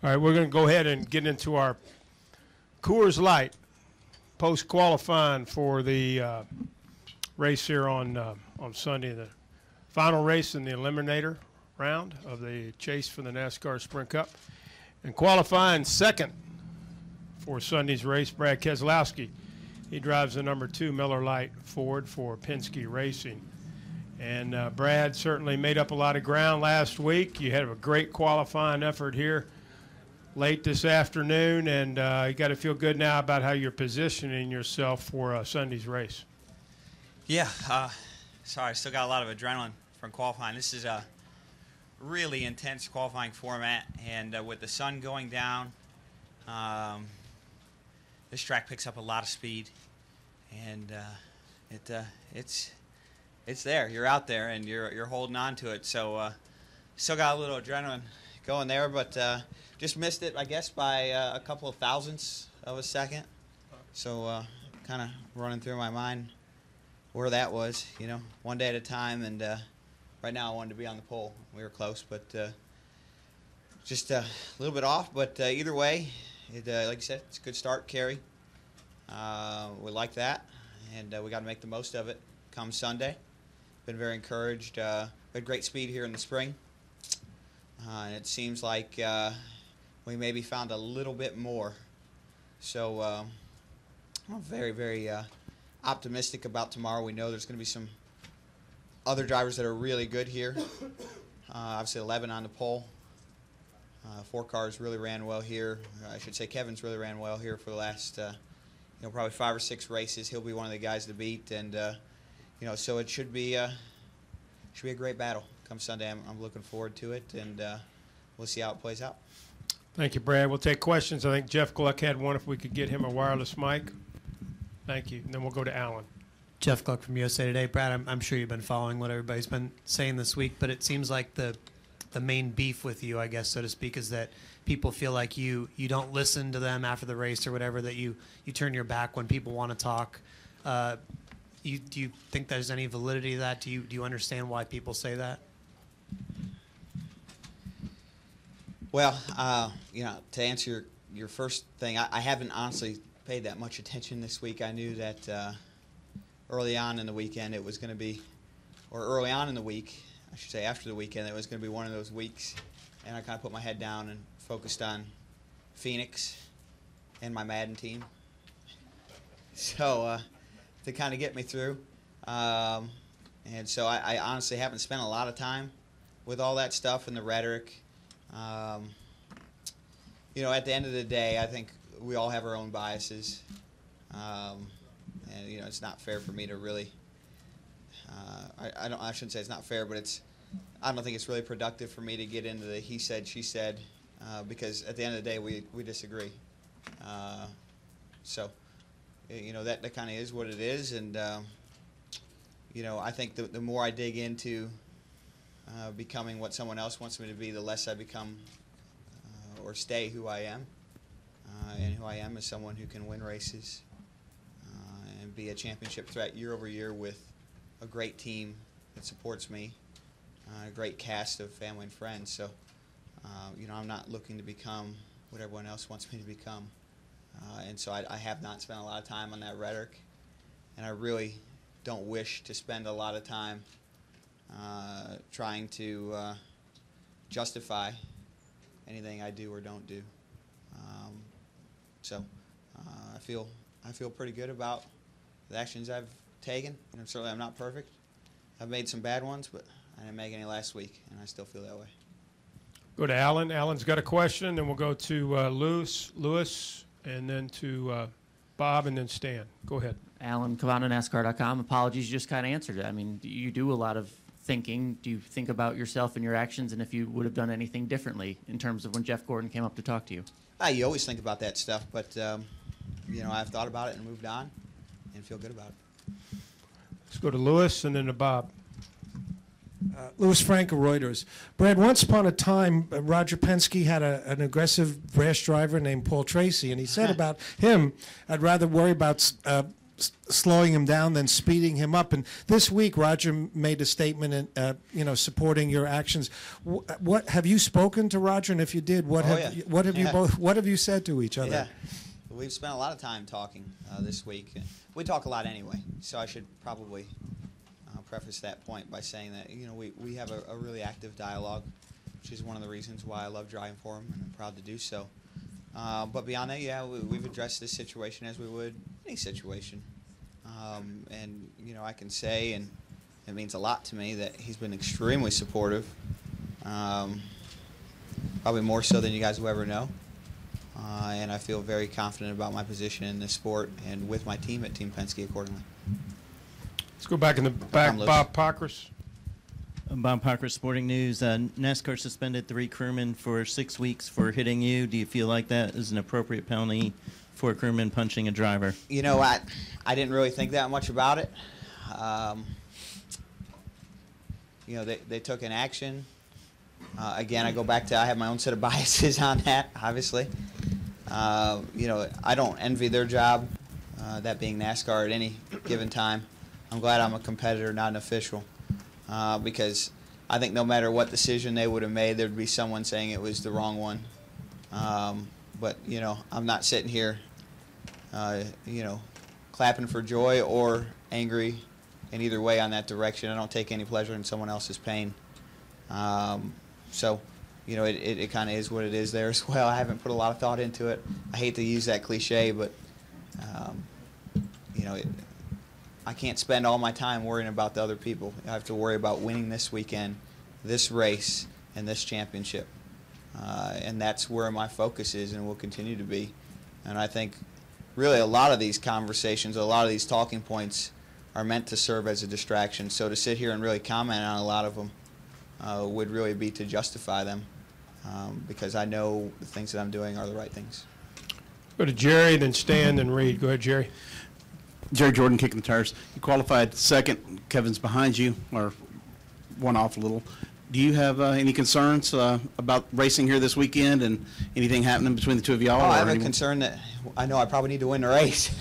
All right, we're going to go ahead and get into our Coors Light post-qualifying for the race here on Sunday, the final race in the eliminator round of the chase for the NASCAR Sprint Cup. And qualifying second for Sunday's race, Brad Keselowski. He drives the number 2 Miller Lite Ford for Penske Racing. And Brad certainly made up a lot of ground last week. You had a great qualifying effort here late this afternoon, and you got to feel good now about how you're positioning yourself for Sunday's race. Yeah, sorry, I still got a lot of adrenaline from qualifying. This is a really intense qualifying format, and with the sun going down, this track picks up a lot of speed, and it's there. You're out there, and you're holding on to it. So still got a little adrenaline going there, but just missed it, I guess, by a couple of thousandths of a second. So kind of running through my mind where that was, you know, one day at a time. And right now I wanted to be on the pole. We were close, but just a little bit off. But either way, like you said, it's a good start, Kerry. We like that, and we got to make the most of it come Sunday. Been very encouraged. We had great speed here in the spring. And it seems like we maybe found a little bit more. So I'm very, very optimistic about tomorrow. We know there's going to be some other drivers that are really good here. Obviously 11 on the pole. 4 cars really ran well here. I should say Kevin's really ran well here for the last, probably 5 or 6 races. He'll be one of the guys to beat, and so it should be a great battle come Sunday. I'm looking forward to it, and we'll see how it plays out. Thank you, Brad. We'll take questions. I think Jeff Gluck had one, if we could get him a wireless mic. Thank you. And then we'll go to Alan. Jeff Gluck from USA Today. Brad, I'm sure you've been following what everybody's been saying this week, but it seems like the main beef with you, I guess, so to speak, is that people feel like you don't listen to them after the race or whatever, that you turn your back when people want to talk. Do you think there's any validity to that? Do you understand why people say that? Well, to answer your first thing, I haven't honestly paid that much attention this week. I knew that early on in the weekend it was going to be, or early on in the week, I should say after the weekend, it was going to be one of those weeks, and I kind of put my head down and focused on Phoenix and my Madden team. So to kind of get me through. And so I honestly haven't spent a lot of time with all that stuff and the rhetoric. At the end of the day, I think we all have our own biases. And it's not fair for me to really, I shouldn't say it's not fair, but I don't think it's really productive for me to get into the he said, she said, because at the end of the day, we disagree. That kind of is what it is, and I think the more I dig into becoming what someone else wants me to be, the less I become or stay who I am. And who I am is someone who can win races and be a championship threat year over year with a great team that supports me, a great cast of family and friends. So, I'm not looking to become what everyone else wants me to become. And so I have not spent a lot of time on that rhetoric, and I really don't wish to spend a lot of time trying to justify anything I do or don't do. I feel pretty good about the actions I've taken. Certainly I'm not perfect. I've made some bad ones, but I didn't make any last week, and I still feel that way. Go to Alan. Alan's got a question, then we'll go to Lewis, and then to Bob, and then Stan. Go ahead. Alan, NASCAR.com. Apologies, you just kind of answered it. I mean, you do a lot of thinking. Do you think about yourself and your actions, and if you would have done anything differently in terms of when Jeff Gordon came up to talk to you? You always think about that stuff, but I've thought about it and moved on and feel good about it. Let's go to Lewis and then to Bob. Louis Frank of Reuters. Brad, once upon a time, Roger Penske had an aggressive, brash driver named Paul Tracy, and he said about him, I'd rather worry about slowing him down than speeding him up. And this week, Roger made a statement, supporting your actions. What have you spoken to Roger? And if you did, what have you said to each other? Yeah, we've spent a lot of time talking this week. We talk a lot anyway, so I should probably preface that point by saying that we have a really active dialogue, which is one of the reasons why I love driving for him, and I'm proud to do so. But beyond that, yeah, we've addressed this situation as we would any situation. And, I can say, and it means a lot to me, that he's been extremely supportive, probably more so than you guys will ever know. And I feel very confident about my position in this sport and with my team at Team Penske accordingly. Let's go back in the back. Bob Pockris. Bob Pockris, Sporting News. NASCAR suspended 3 crewmen for 6 weeks for hitting you. Do you feel like that is an appropriate penalty for a crewman punching a driver? I didn't really think that much about it. They took an action. Again, I go back to I have my own set of biases on that, obviously. I don't envy their job, that being NASCAR at any given time. I'm glad I'm a competitor, not an official. Because I think no matter what decision they would have made, there'd be someone saying it was the wrong one. But I'm not sitting here, clapping for joy or angry in either way on that direction. I don't take any pleasure in someone else's pain. So, it kind of is what it is there as well. I haven't put a lot of thought into it. I hate to use that cliche, but, I can't spend all my time worrying about the other people. I have to worry about winning this weekend, this race, and this championship. And that's where my focus is and will continue to be. And I think really a lot of these conversations, a lot of these talking points are meant to serve as a distraction. So to sit here and really comment on a lot of them would really be to justify them, because I know the things that I'm doing are the right things. Go to Jerry, then Stan, then Reed. Go ahead, Jerry. Jerry Jordan, Kicking the Tires. You qualified second. Kevin's behind you, or one off a little. Do you have any concerns about racing here this weekend and anything happening between the two of y'all? I have a concern that I know I probably need to win the race.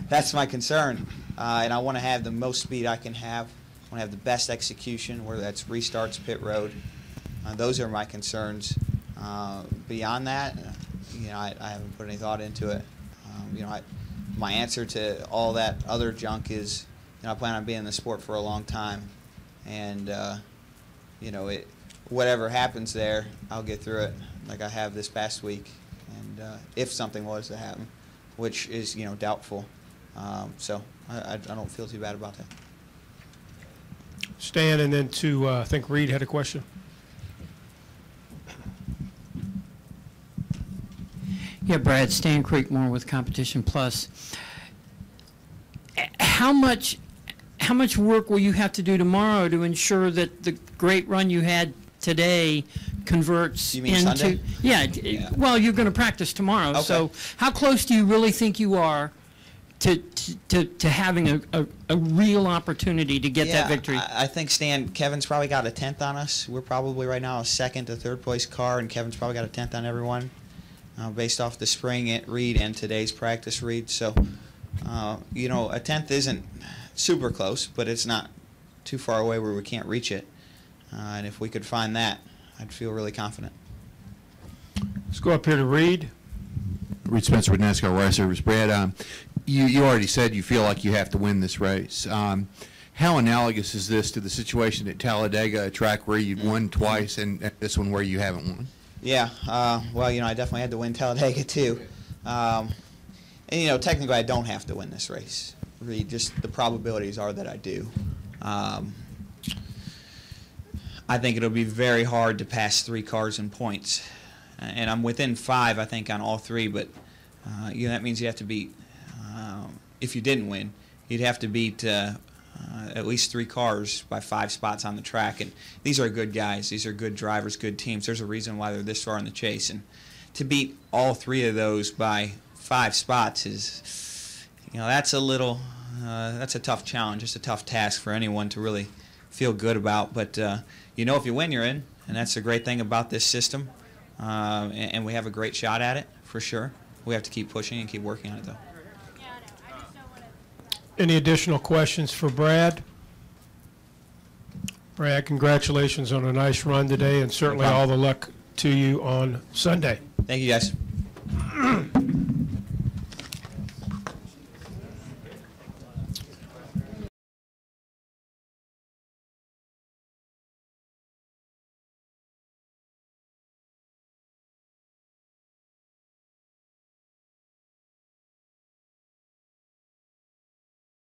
That's my concern. And I want to have the most speed I can have. I want to have the best execution, whether that's restarts, pit road. Those are my concerns. Beyond that, I haven't put any thought into it. My answer to all that other junk is, I plan on being in the sport for a long time, and whatever happens there, I'll get through it like I have this past week, and if something was to happen, which is doubtful, so I don't feel too bad about that. Stan, and then to I think Reed had a question. Yeah, Brad, Stan Creekmore with Competition Plus. How much work will you have to do tomorrow to ensure that the great run you had today converts You mean into? Sunday? Yeah. Well, you're going to practice tomorrow. Okay. So how close do you really think you are to having a real opportunity to get that victory? I think, Stan, Kevin's probably got a 10th on us. We're probably right now a second to third place car, and Kevin's probably got a 10th on everyone. Based off the spring read and today's practice read. So, a 10th isn't super close, but it's not too far away where we can't reach it. And if we could find that, I'd feel really confident. Let's go up here to Reed. Reed Spencer with NASCAR Race Service. Brad, you already said you feel like you have to win this race. How analogous is this to the situation at Talladega, a track where you've won twice, and this one where you haven't won? Yeah, well, I definitely had to win Talladega too. And, technically I don't have to win this race. Really, just the probabilities are that I do. I think it'll be very hard to pass 3 cars in points. And I'm within 5, I think, on all 3, but that means you have to beat, if you didn't win, you'd have to beat at least 3 cars by 5 spots on the track. And these are good guys. These are good drivers, good teams. There's a reason why they're this far in the chase. And to beat all 3 of those by 5 spots is, that's that's a tough challenge. It's a tough task for anyone to really feel good about. But, if you win, you're in. And that's the great thing about this system. And we have a great shot at it, for sure. We have to keep pushing and keep working on it, though. Any additional questions for Brad? Brad, congratulations on a nice run today, and certainly all the luck to you on Sunday. Thank you, guys.